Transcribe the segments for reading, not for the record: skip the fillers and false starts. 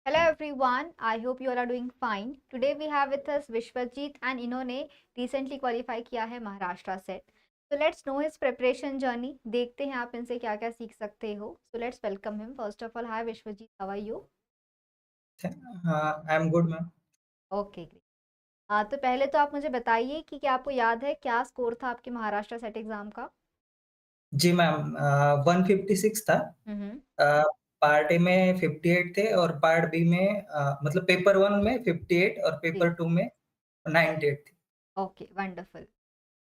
Hello everyone, I hope you all are doing fine. Today we have with us Vishwajit and इन्होंने recently qualify किया है Maharashtra set. So let's know his preparation journey. देखते हैं आप इनसे क्या क्या सीख सकते हो. So let's welcome him. First of all, hi Vishwajit, how are you? हाँ, I am good ma'am. Okay, great. तो पहले तो आप मुझे बताइए कि क्या आपको याद है क्या स्कोर था आपके महाराष्ट्र सेट एग्जाम का? जी मैम, 156 था। हम्म. अ, पार्ट ए में 58 थे और पार्ट बी में मतलब पेपर 1 में 58 और जी. पेपर 2 में 98 थी। Okay, wonderful.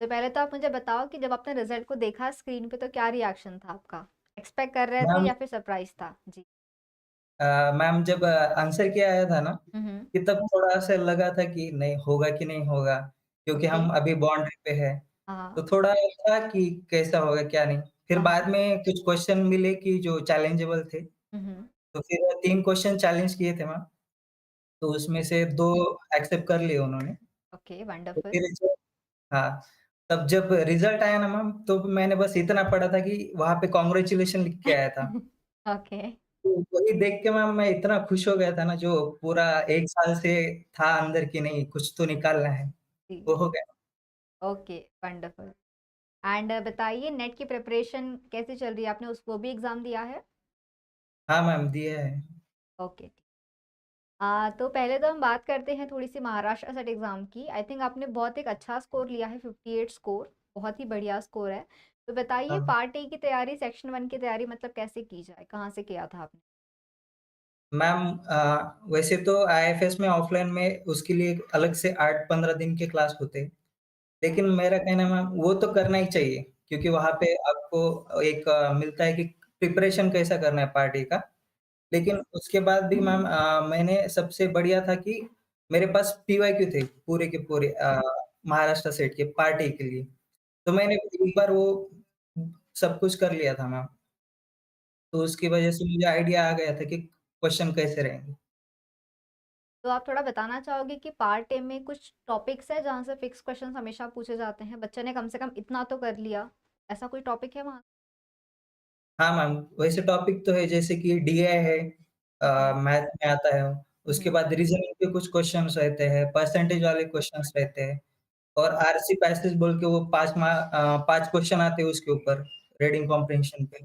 तो पहले तो आप मुझे बताओ कि जब आपने रिजल्ट को देखा स्क्रीन पे तो क्या रिएक्शन था आपका? एक्सपेक्ट कर रहे थे मैम या फिर सरप्राइज था? जी. मैम जब आंसर किया आया था ना, हम्म. कि तब थोड़ा-सा लगा था कि नहीं होगा कि नहीं होगा, क्योंकि ओके. हम अभी बाउंड्री पे हैं। तो हाँ. थोड़ा था कि कैसा होगा, क्या नहीं। फिर हाँ. बाद में कुछ क्वेश्चन मिले कि जो चैलेंजेबल थे, हुँ। तो फिर 3 क्वेश्चन चैलेंज किए थे मैम। तो उसमें से 2 एक्सेप्ट कर लिए उन्होंने। ओके, तो वंडरफुल। फिर जब हाँ, तब जब रिज़ल्ट आया ना मैम, तो मैंने बस इतना पढ़ा था कि वहाँ पे कांग्रेचुलेशन लिख के आया था। ओके, तो वही देख के मैम मैं इतना खुश हो गया था ना, जो पूरा 1 साल से था अंदर कि नहीं कुछ तो निकालना है, जी, वो हो गया। Okay, wonderful. एंड बताइए नेट की प्रिपरेशन कैसी चल रही है? आपने उस वो भी एग्ज़ाम दिया है? हाँ मैम, दिया है। ओके। तो पहले तो हम बात करते हैं थोड़ी-सी महाराष्ट्र सेट एग्ज़ाम की। आई थिंक आपने बहुत एक अच्छा स्कोर लिया है 58 स्कोर, बहुत ही बढ़िया स्कोर है। तो बताइए हाँ। पार्ट ए की तैयारी, सेक्शन 1 की तैयारी मतलब कैसे की जाए? कहाँ से किया था आपने? मैम वैसे तो आईएफएस में ऑफलाइन में उसके लिए अलग से 8-15 दिन के क्लास होते हैं। लेकिन मेरा कहना है मैम वो तो करना ही चाहिए, क्योंकि वहाँ पे आपको एक मिलता है कि प्रिपरेशन कैसा करना है पार्टी का। लेकिन उसके बाद भी मैम मैंने सबसे बढ़िया था कि मेरे पास पीवाईक्यू थे पूरे के पूरे महाराष्ट्र सेट के पार्टी के लिए। तो मैंने एक बार वो सब कुछ कर लिया था मैम। तो उसकी वजह से मुझे आइडिया आ गया था कि क्वेश्चन कैसे रहेंगे। तो आप थोड़ा बताना चाहोगे कि पार्ट ए में कुछ टॉपिक्स है जहाँ से फिक्स क्वेश्चन हमेशा पूछे जाते हैं? बच्चे ने कम से कम इतना तो कर लिया। ऐसा कोई टॉपिक है वहाँ? हाँ मैम, वैसे टॉपिक तो है जैसे कि डीआई है, हुँ, मैथ में आता है। उसके हुँ, बाद रीज़निंग के कुछ क्वेश्चन्स रहते हैं, परसेंटेज वाले क्वेश्चन्स रहते हैं और आरसी पैसेज बोल के वो 5 क्वेश्चन आते हैं उसके ऊपर रीडिंग कॉम्प्रिहेंशन पे।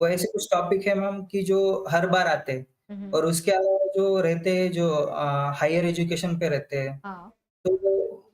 वो ऐसे कुछ टॉपिक है मैम कि जो हर बार आते हैं हुँ, हुँ। और उसके अलावा जो रहते हैं जो हायर एजुकेशन पे रहते हैं, हाँ, तो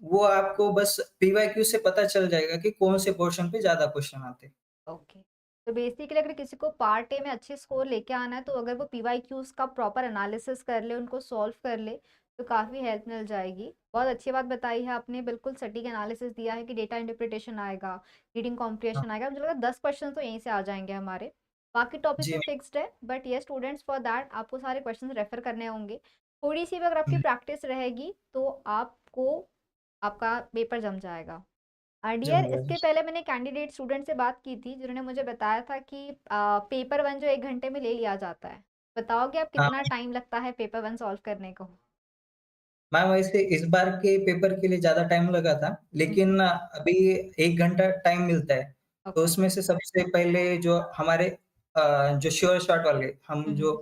वो आपको बस पीवाईक्यू से पता चल जाएगा कि कौन से पोर्शन पे ज़्यादा क्वेश्चन आते हैं। ओके। तो बेसिकली अगर किसी को पार्ट ए में अच्छे स्कोर लेके आना है तो अगर वो पीवाईक्यूज़ का प्रॉपर एनालिसिस कर ले, उनको सॉल्व कर ले, तो काफ़ी हेल्प मिल जाएगी। बहुत अच्छी बात बताई है आपने, बिल्कुल सटीक एनालिसिस दिया है कि डेटा इंटरप्रिटेशन आएगा, रीडिंग हाँ, कॉम्प्रिहेंशन आएगा। मुझे लगा 10 क्वेश्चन तो यहीं से आ जाएँगे हमारे। बाकी टॉपिक जी तो मैम। फिक्स्ड है, but yes students for that आपको सारे क्वेश्चन रेफर करने होंगे। थोड़ी-सी भी अगर आपकी हुँ, प्रैक्टिस रहेगी, तो आपको आपका पेपर जम जाएगा। डियर जम इसके गया। पहले मैंने कैंडिडेट स्टूडेंट से बात की थी जिन्होंने मुझे बताया था कि पेपर 1 जो 1 घंटे में ले लिया जाता है। बताओगे आप हाँ, कितना टाइम लगता है पेपर 1 सॉल्व करने को? मैम वैसे इस बार के पेपर के लिए ज़्यादा टाइम लगा था, हुँ, हुँ। लेकिन अभी 1 घंटा टाइम मिलता है। तो ओके। उसमें से सबसे पहले जो हमारे जो श्योर शॉट वाले हम हुँ, जो हुँ।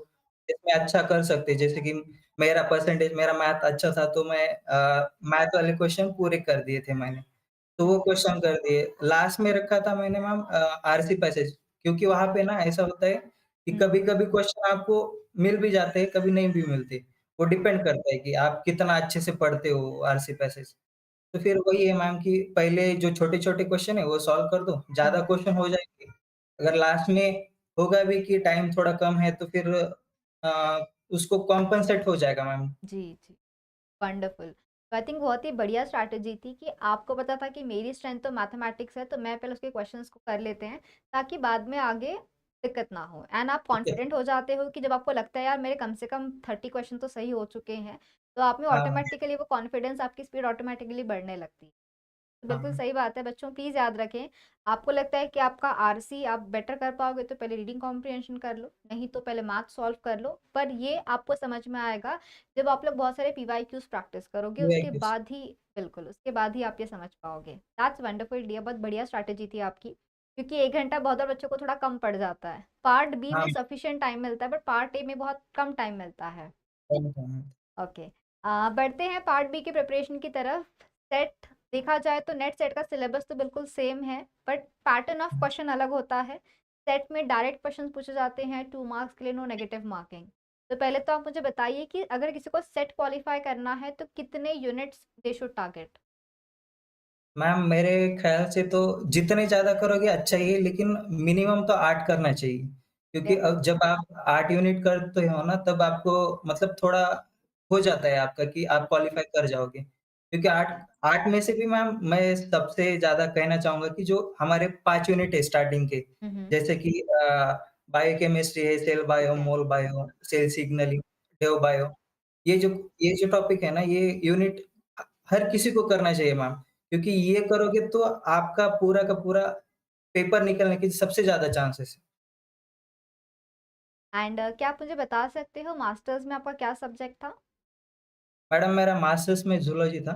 इसमें अच्छा कर सकते हैं, जैसे कि मेरा मैथ अच्छा था तो मैं मैथ वाले क्वेश्चन पूरे कर दिए थे मैंने। तो हुँ, वो क्वेश्चन कर दिए। लास्ट में रखा था मैंने मैम आरसी पैसेज, क्योंकि वहाँ पे ना ऐसा होता है कि हुँ, कभी-कभी क्वेश्चन आपको मिल भी जाते हैं, कभी नहीं भी मिलते। वो हाँ, डिपेंड करता है कि आप कितना अच्छे से पढ़ते हो आरसी पैसेज। तो फिर वही है मैम कि पहले जो छोटे-छोटे क्वेश्चन है वो सॉल्व कर दो, ज़्यादा हुँ। क्वेश्चन हो जाएँगे। अगर लास्ट में होगा भी कि टाइम थोड़ा कम है तो फिर उसको कॉम्पेंसेट हो जाएगा मैम। जी, जी। वंडरफुल। तो आई थिंक बहुत ही बढ़िया स्ट्रैटेजी थी कि आपको पता था कि मेरी स्ट्रेंथ तो मैथमेटिक्स है, तो मैं पहले उसके क्वेश्चंस को कर लेते हैं, ताकि बाद में आगे दिक्कत ना हो। एंड आप ठीक है। कॉन्फिडेंट हो जाते हो कि जब आपको लगता है यार मेरे कम से कम 30 क्वेश्चन तो सही हो चुके हैं, तो आप में हाँ, ऑटोमेटिकली वो कॉन्फिडेंस, आपकी स्पीड ऑटोमेटिकली बढ़ने लगती है। तो बिल्कुल हाँ। सही बात है बच्चों, प्लीज़ याद रखें, आपको लगता है कि आपका आरसी आप बेटर कर पाओगे तो पहले रीडिंग कॉम्प्रिहेंशन कर लो, नहीं तो पहले मैथ सॉल्व कर लो। पर ये आपको समझ में आएगा जब आप लोग बहुत सारे पीवाईक्यूज़ प्रैक्टिस करोगे, उसके पीवाईक्यूज़। बाद ही बिल्कुल, उसके बाद ही आप ये समझ पाओगे। दैट्स वंडरफुल डियर, बहुत बढ़िया स्ट्रैटेजी थी आपकी, क्योंकि 1 घंटा बहुत बार बच्चों को थोड़ा कम पड़ जाता है। पार्ट बी हाँ, में सफिशिएंट टाइम मिलता है, बट पार्ट ए में बहुत कम टाइम मिलता है। ओके। बढ़ते हैं पार्ट बी की प्रिपरेशन की तरफ। सेट देखा जाए तो नेट सेट का सिलेबस तो बिल्कुल सेम है, बट पैटर्न ऑफ क्वेश्चन अलग होता है। सेट में डायरेक्ट क्वेश्चन पूछे जाते हैं, 2 मार्क्स के लिए, नो नेगेटिव मार्किंग। तो पहले तो आप मुझे बताइए कि अगर किसी को सेट क्वालिफाई करना है तो कितने units they should target? Ma'am मेरे ख़्याल से तो जितने ज़्यादा करोगे अच्छा ही है, लेकिन मिनिमम तो 8 करना चाहिए। क्योंकि है। अब जब आप 8 यूनिट करते हो ना, तब आपको मतलब थोड़ा हो जाता है आपका कि आप क्वालीफ़ाई कर जाओगे। क्योंकि 8 में से भी मैम मैं सबसे ज़्यादा कहना चाहूँगा कि जो हमारे 5 यूनिट है स्टार्टिंग के, हम्म। जैसे कि बायोकेमिस्ट्री है, सेल बायो, ठीक है। मोल बायो, सेल सिग्नलिंग, देव बायो, ये जो ये जो टॉपिक है ना, ये यूनिट हर किसी को करना चाहिए मैम। क्योंकि ये करोगे तो आपका पूरा का पूरा पेपर निकलने के सबसे ज़्यादा चांसेस है। एंड क्या आप मुझे बता सकते हो मास्टर्स में आपका क्या सब्जेक्ट था? मैडम मेरा मास्टर्स में ज़ूलॉजी था।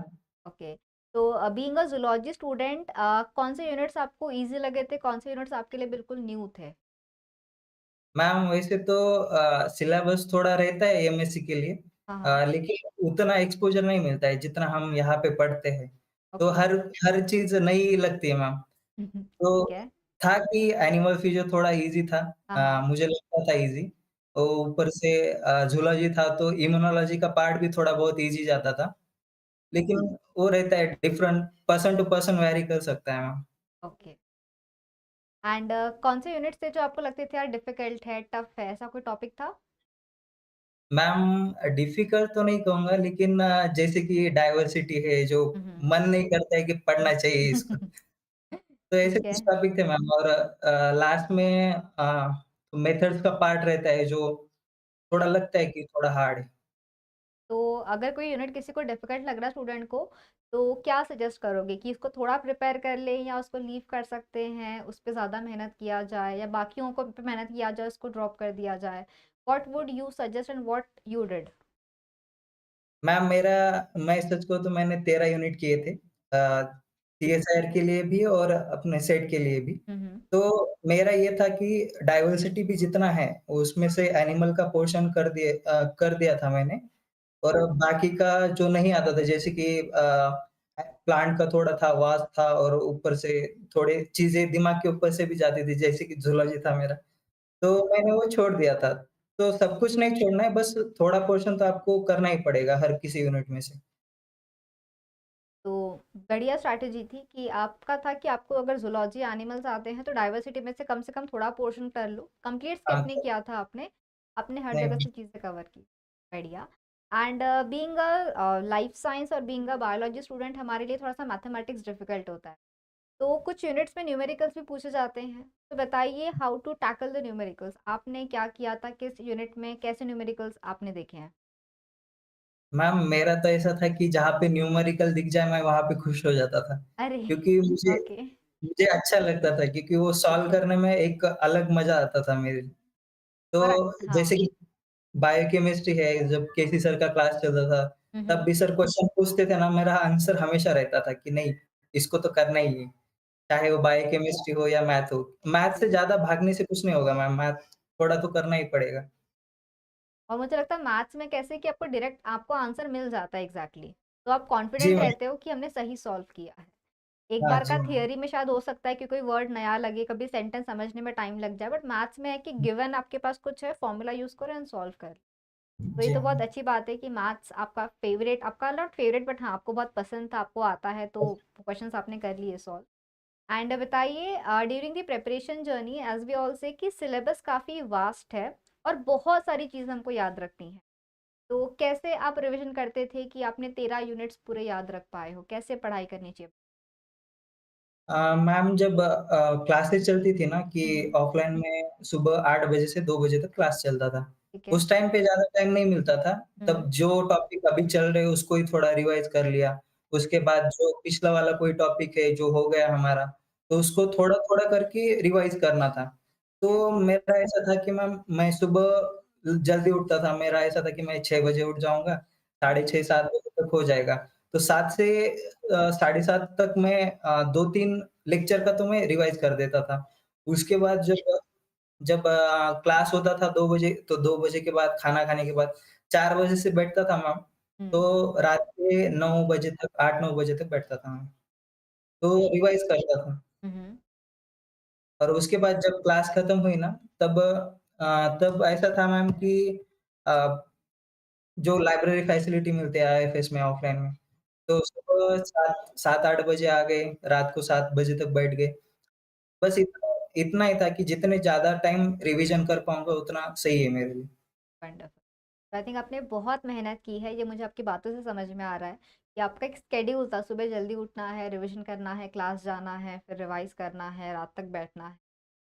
ओके। तो बीइंग अ ज़ूलॉजी स्टूडेंट, कौन से यूनिट्स आपको ईज़ी लगे थे? कौन से यूनिट्स आपके लिए बिल्कुल न्यू थे? मैम वैसे तो सिलेबस थोड़ा रहता है एमएससी के लिए, हाँ, हाँ। लेकिन उतना एक्सपोज़र नहीं मिलता है जितना हम यहाँ पे पढ़ते हैं। तो ओके। हर हर चीज़ नई लगती है मैम। तो ठीक है। था कि एनिमल फिजियो थोड़ा ईज़ी था, हाँ, हाँ। मुझे लगता था ईज़ी। और ऊपर से ज़ूलॉजी था तो इम्यूनोलॉजी का पार्ट भी थोड़ा बहुत ईज़ी जाता था। लेकिन वो रहता है different, person to person vary कर सकता है मैम। ओके। एंड कौन से यूनिट्स थे जो आपको लगते थे यार डिफ़िकल्ट है, टफ है, ऐसा कोई टॉपिक था? मैम डिफ़िकल्ट तो नहीं कहूँगा, लेकिन जैसे कि डाइवर्सिटी है जो हुँ। मन नहीं करता है कि पढ़ना चाहिए इसको। तो ऐसे ठीक कुछ है। टॉपिक थे मैम, और लास्ट में मेथड्स का पार्ट रहता है जो थोड़ा लगता है कि थोड़ा हार्ड है। तो अगर कोई यूनिट किसी को डिफ़िकल्ट लग रहा है स्टूडेंट को, तो क्या सजेस्ट करोगे कि इसको थोड़ा प्रिपेयर कर ले या उसको लीव कर सकते हैं, उस पे ज़्यादा मेहनत किया जाए या बाकियों को पे मेहनत किया जाए, उसको ड्रॉप कर दिया जाए? What would you suggest and what you did? Ma'am मैं सच कहूँ तो मैंने 13 यूनिट किए थे, सीएसआईआर के लिए भी और अपने सेट के लिए भी। हुँ, हुँ। तो मेरा ये था कि डाइवर्सिटी भी जितना है, उसमें से एनिमल का पोर्शन कर दिया था मैंने। और बाकी का जो नहीं आता था, जैसे कि प्लांट का थोड़ा था, वास्ट था, और ऊपर से थोड़ी चीज़ें दिमाग के ऊपर से भी जाती थी, जैसे कि ज़ूलॉजी था मेरा, तो मैंने वो छोड़ दिया था। तो सब कुछ नहीं छोड़ना है, बस थोड़ा पोर्शन तो आपको करना ही पड़ेगा हर किसी यूनिट में से। तो बढ़िया स्ट्रैटेजी थी कि आपका था कि आपको अगर ज़ूलॉजी एनिमल्स आते हैं तो डाइवर्सिटी में से कम थोड़ा पोर्शन कर लो। कंप्लीट हाँ, स्किप नहीं किया था आपने, आपने हर जगह नहीं, से चीज़ें कवर की। बढ़िया। And being a life science और बीइंग अ बायोलॉजी स्टूडेंट हमारे लिए थोड़ा-सा मैथमेटिक्स डिफ़िकल्ट होता है। तो कुछ यूनिट्स में न्यूमेरिकल्स भी पूछे जाते हैं। तो बताइए how to tackle the numericals? आपने क्या किया था? किस यूनिट में कैसे न्यूमेरिकल्स आपने देखे हैं? मैम मेरा तो ऐसा था कि जहाँ पे न्यूमेरिकल दिख जाए मैं वहाँ पे खुश हो जाता था। अरे! क्योंकि मुझे ओके। मुझे अच्छा लगता था, क्योंकि वो सॉल्व करने में एक अलग मज़ा आता था मेरे लिए। और तो जैसे हाँ। कि बायोकेमिस्ट्री है, जब केसी सर का क्लास चलता था, हुँ, तब हुँ। भी सर क्वेश्चन पूछते थे ना, मेरा आंसर हमेशा रहता था कि नहीं, इसको तो करना ही है। चाहे वो बायोकेमिस्ट्री हो या मैथ हो। मैथ से जी। ज़्यादा भागने से कुछ नहीं होगा मैम, मैथ थोड़ा तो करना ही पड़ेगा। और मुझे लगता है मैथ्स में कैसे कि आपको डायरेक्ट आपको आंसर मिल जाता है एग्जैक्टली, तो आप जी कॉन्फिडेंट मैम। रहते हो कि हमने सही सॉल्व किया है। एक हाँ बार जी का मैम। थियरी में शायद हो सकता है कि कोई वर्ड नया लगे, कभी सेंटेंस समझने में टाइम लग जाए, बट मैथ्स में है कि गिवन आपके पास कुछ है, फॉर्मूला यूज करो एंड सॉल्व कर। तो ये जी तो बहुत मैम। अच्छी बात है कि मैथ्स आपका फेवरेट, आपका नॉट फेवरेट बट हाँ आपको बहुत पसंद था, आपको आता है, तो क्वेश्चंस आपने कर लिए सॉल्व। एंड बताइए during the preparation journey as we all say कि सिलेबस काफ़ी वास्ट है और बहुत सारी चीज़ हमको याद रखनी है, तो कैसे आप रिवीजन करते थे कि आपने 13 यूनिट्स पूरे याद रख पाए हो? कैसे पढ़ाई करनी चाहिए? मैम जब क्लासेस चलती थी ना कि हुँ। ऑफलाइन में सुबह 8 बजे से 2 बजे तक क्लास चलता था। ठीक है। उस टाइम पे ज़्यादा टाइम नहीं मिलता था, हुँ। तब जो टॉपिक अभी चल रहे उसको ही थोड़ा रिवाइज़ कर लिया। उसके बाद जो पिछला वाला कोई टॉपिक है जो हो गया हमारा, तो उसको थोड़ा-थोड़ा करके रिवाइज़ करना था। तो मेरा ऐसा था कि मैम मैं सुबह जल्दी उठता था, मेरा ऐसा था कि मैं 6 बजे उठ जाऊँगा, साढ़े 6-7 बजे तक हो जाएगा। तो 7 से साढ़े 7 तक मैं 2-3 लेक्चर का तो मैं रिवाइज़ कर देता था। उसके बाद जब जब क्लास होता था 2 बजे, तो 2 बजे के बाद खाना खाने के बाद 4 बजे से बैठता था मैम, हुँ, तो रात के 9 बजे तक 8-9 बजे तक बैठता था मैं। तो जी। रिवाइज़ करता था हुँ, हुँ। और उसके बाद जब क्लास खत्म हुई ना, तब ऐसा था मैम कि अ, जो लाइब्रेरी फैसिलिटी मिलते हैं आईएफएस में ऑफलाइन में, तो सुबह 7-8 बजे आ गए, रात को 7 बजे तक बैठ गए। बस इतना इतना ही था कि जितने ज़्यादा टाइम रिवीज़न कर पाऊँगा उतना सही है मेरे लिए। वंडरफुल। तो आई थिंक आपने बहुत मेहनत की है, ये मुझे आपकी बातों से समझ में आ रहा है कि आपका एक शेड्यूल था, सुबह जल्दी उठना है, रिविज़न करना है, क्लास जाना है, फिर रिवाइज़ करना है, रात तक बैठना है।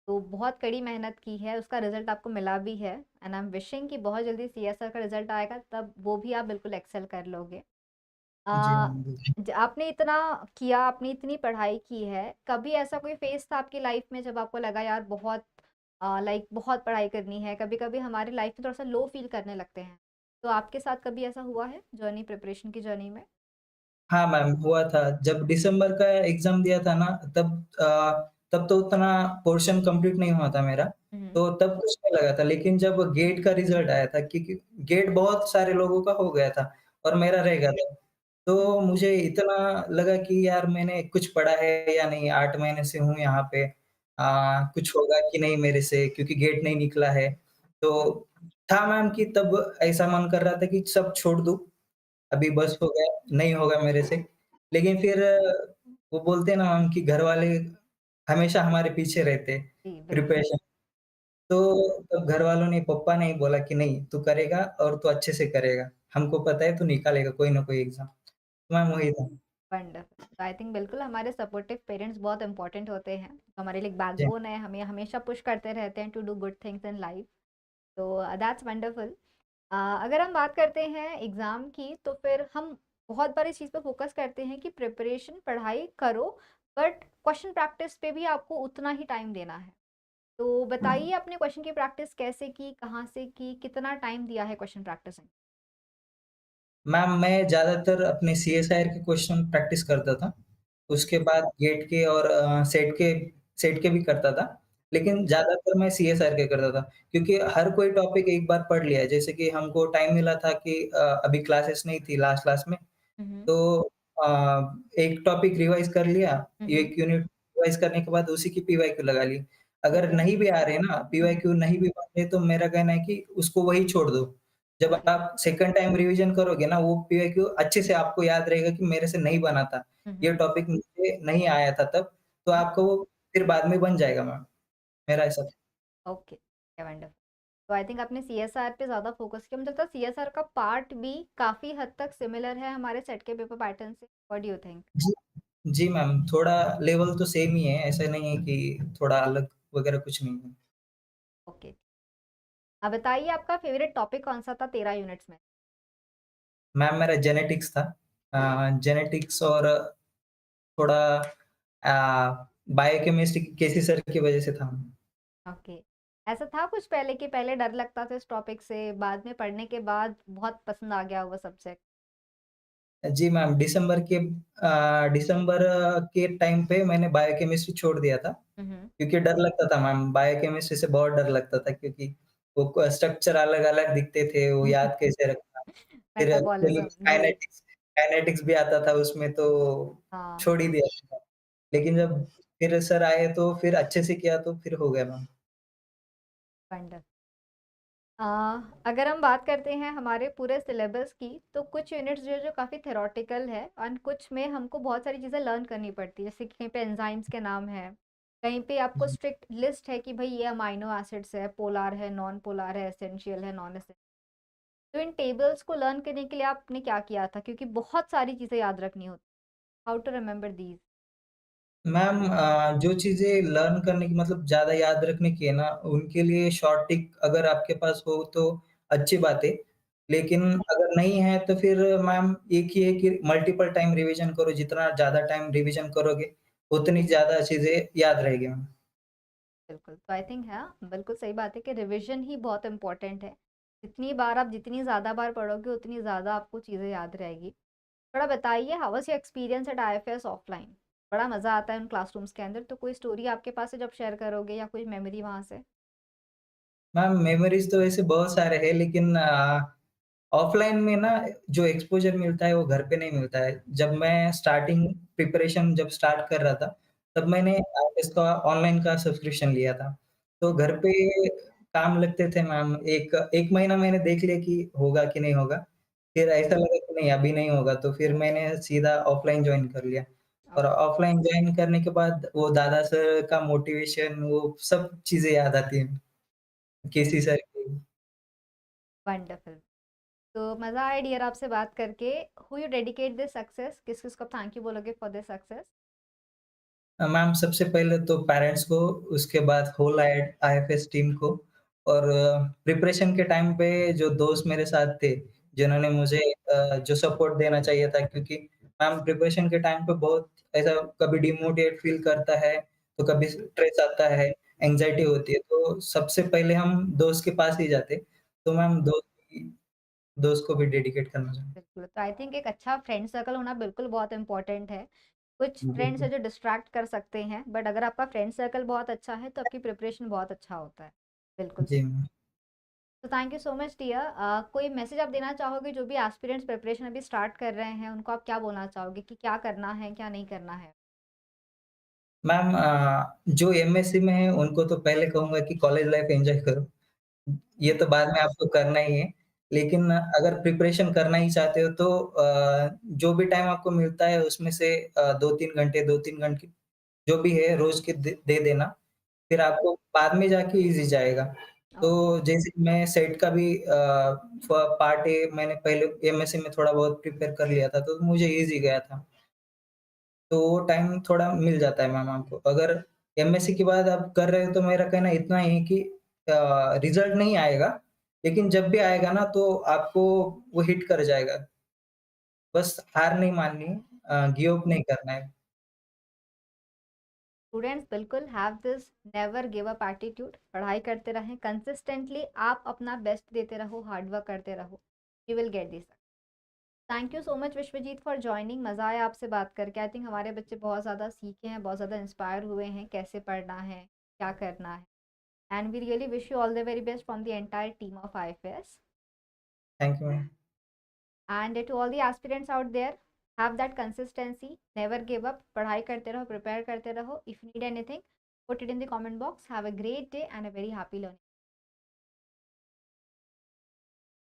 तो बहुत कड़ी मेहनत की है, उसका रिज़ल्ट आपको मिला भी है एंड आई एम विशिंग कि बहुत जल्दी सीएसआर का रिज़ल्ट आएगा, तब वो भी आप बिल्कुल एक्सेल कर लोगे। जी अ, मैम, बिल्कुल। आपने इतना किया, आपने इतनी पढ़ाई की है, कभी ऐसा कोई फेज़ था आपकी लाइफ में जब आपको लगा यार बहुत लाइक बहुत पढ़ाई करनी है, कभी-कभी हमारी लाइफ में थोड़ा-सा लो फ़ील करने लगते हैं। तो आपके साथ कभी ऐसा हुआ है जर्नी प्रिपरेशन की जर्नी में? हाँ मैम, हुआ था। जब दिसंबर का एग्ज़ाम दिया था ना, तब तो उतना पोर्शन कंप्लीट नहीं हुआ था मेरा, हुँ, हुँ। तो तब कुछ नहीं लगा था। लेकिन जब गेट का रिज़ल्ट आया था, क्योंकि गेट बहुत सारे लोगों का हो गया था और मेरा रह गया था। हुँ, तो मुझे इतना लगा कि यार मैंने कुछ पढ़ा है या नहीं, 8 महीने से हूँ यहाँ पे, कुछ होगा कि नहीं मेरे से, क्योंकि गेट नहीं निकला है। हुँ, तो था मैम कि तब ऐसा मन कर रहा था कि सब छोड़ दूँ, अभी बस हो गया, नहीं होगा मेरे से। लेकिन फिर वो बोलते हैं ना हम कि घरवाले हमेशा हमारे पीछे रहते हैं, जी, बिल्कुल। प्रिपरेशन। तो तब घरवालों ने, पापा ने बोला कि नहीं तू करेगा और तू अच्छे से करेगा। हमको पता है तू निकालेगा कोई ना कोई एग्ज़ाम। तो मैम वही था। वंडरफुल। तो आई थिंक बिल्कुल हमारे सपोर्टिव पेरेंट्स बहुत इम्पोर्टेंट होते हैं, तो हमारे लिए एक जी। बैकबोन है, हमें हमेशा पुश करते रहते हैं to do good things in life. तो दैट्स वंडरफुल। अगर हम बात करते हैं एग्ज़ाम की, तो फिर हम बहुत बार इस चीज़ पे फोकस करते हैं कि प्रिपरेशन पढ़ाई करो, बट क्वेश्चन प्रैक्टिस पे भी आपको उतना ही टाइम देना है। तो बताइए आपने क्वेश्चन की प्रैक्टिस कैसे की, कहाँ से की, कितना टाइम दिया है क्वेश्चन प्रैक्टिस में? मैम मैं ज़्यादातर अपने सीएसआईआर के क्वेश्चन प्रैक्टिस करता था। उसके बाद गेट के और सेट के भी करता था। लेकिन ज़्यादातर मैं सीएसआईआर के करता था, क्योंकि हर कोई टॉपिक एक बार पढ़ लिया है। जैसे कि हमको टाइम मिला था कि अभी क्लासेस नहीं थी लास्ट क्लास में, हुँ, हुँ। तो एक टॉपिक रिवाइज़ कर लिया, हुँ, हुँ। एक यूनिट रिवाइज़ करने के बाद उसी की पीवाईक्यू लगा ली। अगर ओके। नहीं भी आ रहे ना, हुँ, हुँ। पीवाईक्यू नहीं भी बन रहे, तो मेरा कहना है कि उसको वही छोड़ दो। जब ओके। आप सेकंड टाइम रिवीजन करोगे ना, वो पीवाईक्यू अच्छे से आपको याद रहेगा कि मेरे से नहीं बना था। हुँ, ये हुँ। टॉपिक मुझे नहीं आया था तब, तो हुँ। आपको वो फिर बाद में बन जाएगा मैम, मेरा ऐसा था। Okay, wonderful. तो आई थिंक आपने सीएसआर पे ज़्यादा फ़ोकस किया। मुझे लगता है सीएसआर का पार्ट भी काफ़ी हद तक सिमिलर है हमारे सेट के पेपर पैटर्न से। What do you think? जी, जी मैम, थोड़ा लेवल तो सेम ही है, ऐसा नहीं है कि थोड़ा अलग वगैरह कुछ नहीं है। ओके। अब बताइए आपका फ़ेवरेट टॉपिक कौन-सा था 13 यूनिट्स में? मैम मेरा जेनेटिक्स था। जेनेटिक्स और थोड़ा बायोकेमिस्ट्री केसी सर की वजह से था। ओके। ऐसा था कुछ पहले कि पहले डर लगता था इस टॉपिक से, बाद में पढ़ने के बाद बहुत पसंद आ गया वो सब्जेक्ट? जी मैम, दिसंबर के टाइम पे मैंने बायोकेमिस्ट्री छोड़ दिया था, हुँ, हुँ। क्योंकि डर लगता था मैम, बायोकेमिस्ट्री से बहुत डर लगता था, क्योंकि वो स्ट्रक्चर अलग-अलग दिखते थे, वो याद कैसे रखना। फिर मेटाबॉलिज़्म जी। काइनेटिक्स भी आता था उसमें, तो हाँ, छोड़ ही दिया था। लेकिन जब फिर सर आए तो फिर अच्छे से किया तो फिर हो गया मैम। वंडर अ, अगर हम बात करते हैं हमारे पूरे सिलेबस की, तो कुछ यूनिट्स जो काफ़ी थ्योरेटिकल है और कुछ में हमको बहुत सारी चीज़ें लर्न करनी पड़ती है। जैसे कि कहीं पे एंजाइम्स के नाम है, कहीं पे आपको जी। स्ट्रिक्ट लिस्ट है कि भई ये अमाइनो एसिड्स है, पोलर है, नॉन पोलर है, एसेंशियल है, नॉन एसेंशियल। तो इन टेबल्स को लर्न करने के लिए आपने क्या किया था? क्योंकि बहुत सारी चीज़ें याद रखनी होती, how to remember these? Ma'am जो चीज़ें लर्न करने की, मतलब ज़्यादा याद रखने की है ना, उनके लिए शॉर्ट ट्रिक अगर आपके पास हो तो अच्छी बात है। लेकिन अगर नहीं है तो फिर मैम एक ही है कि मल्टीपल टाइम रिवीजन करो, जितना ज़्यादा टाइम रिवीजन करोगे, उतनी ज़्यादा चीज़ें याद रहेगी मैम। बिल्कुल, तो आई थिंक हाँ, बिल्कुल सही बात है कि रिविज़न ही बहुत इम्पोर्टेंट है। जितनी बार आप जितनी ज़्यादा बार पढ़ोगे, उतनी ज़्यादा आपको चीज़ें याद रहेगी। थोड़ा बताइए how was your experience eight IFS offline? बड़ा मज़ा आता है उन क्लासरूम्स के अंदर, तो कोई स्टोरी आपके पास है जो आप शेयर करोगे या कोई मेमोरी वहाँ से? मैम मेमोरीज़ तो वैसे बहुत सारे हैं लेकिन ऑफ़लाइन में ना जो एक्सपोज़र मिलता है वो घर पे नहीं मिलता है। जब मैं स्टार्टिंग प्रिपरेशन जब स्टार्ट कर रहा था, तब मैंने इसका ऑनलाइन का सब्सक्रिप्शन लिया था। तो घर पे काम लगते थे मैम, 1 महीना मैंने देख लिया कि होगा कि नहीं होगा। फिर ऐसा लगा कि नहीं अभी नहीं होगा, तो फिर मैंने सीधा ऑफ़लाइन जॉइन कर लिया। और ऑफ़लाइन जॉइन करने के बाद वो दादा सर का मोटिवेशन वो सब चीज़ें याद आती हैं। केसी सर की। वंडरफुल। तो मज़ा आया डियर आपसे बात करके। Who you dedicate this success, किस-किस को थैंक यू बोलोगे फॉर दिस सक्सेस? मैम सबसे पहले तो पेरेंट्स को, उसके बाद होल आईएफएस टीम को और प्रिपरेशन के टाइम पे जो दोस्त मेरे साथ थे, जिन्होंने मुझे जो सपोर्ट देना चाहिए था क्योंकि मैम प्रिपरेशन के टाइम पे बहुत ऐसा कभी डिमोटिवेट फील करता है, तो कभी स्ट्रेस आता है, एंग्ज़ायटी होती है, तो सबसे पहले हम दोस्त के पास ही जाते। तो मैम दोस्त को भी डेडिकेट करना चाहूँगा। बिल्कुल, तो आई थिंक एक अच्छा फ्रेंड सर्कल होना बिल्कुल बहुत इम्पोर्टेंट है। कुछ फ्रेंड्स हैं बिल्कुल। जो डिस्ट्रैक्ट कर सकते हैं, बट अगर आपका फ्रेंड सर्कल बहुत अच्छा है, तो आपकी प्रिपरेशन बहुत अच्छा होता है। बिल्कुल जी सही। मैम। तो thank you so much dear. कोई मैसेज आप देना चाहोगे जो भी एस्पिरेंट्स प्रिपरेशन अभी स्टार्ट कर रहे हैं, उनको आप क्या बोलना चाहोगे कि क्या करना है, क्या नहीं करना है? मैम जो एमएससी में है उनको तो पहले कहूँगा कि कॉलेज लाइफ एन्जॉय करो। ये तो बाद में आपको करना ही है। लेकिन अगर प्रिपरेशन करना ही चाहते हो तो जो भी टाइम आपको मिलता है उसमें से 2-3 घंटे जो भी है रोज़ के दे देना। फिर आपको बाद में जाके ईज़ी जाएगा। तो ओके। जैसे मैं सेट का भी पार्ट ए मैंने पहले एमएससी में थोड़ा बहुत प्रिपेयर कर लिया था, तो मुझे ईज़ी गया था। तो वो टाइम थोड़ा मिल जाता है मैम आपको। अगर एमएससी के बाद आप कर रहे हो तो मेरा कहना इतना ही है कि रिज़ल्ट नहीं आएगा, लेकिन जब भी आएगा ना तो आपको वो हिट कर जाएगा। बस हार नहीं माननी है, गिव अप नहीं करना है। स्टूडेंट्स बिल्कुल have this never give up attitude. पढ़ाई करते रहें कंसिस्टेंटली, आप अपना बेस्ट देते रहो, हार्ड वर्क करते रहो, you will get this. Thank you so much Vishwajeet for joining. मज़ा आया आपसे बात करके। आई थिंक हमारे बच्चे बहुत ज़्यादा सीखे हैं, बहुत ज़्यादा इंस्पायर हुए हैं कैसे पढ़ना है, क्या करना है। And we really wish you all the very best from the entire team of IFS. Thank you ma'am. And to all the aspirants out there, have that consistency, never give up, पढ़ाई करते रहो, prepare करते रहो। If need anything, put it in the comment box. Have a great day and a very happy learning.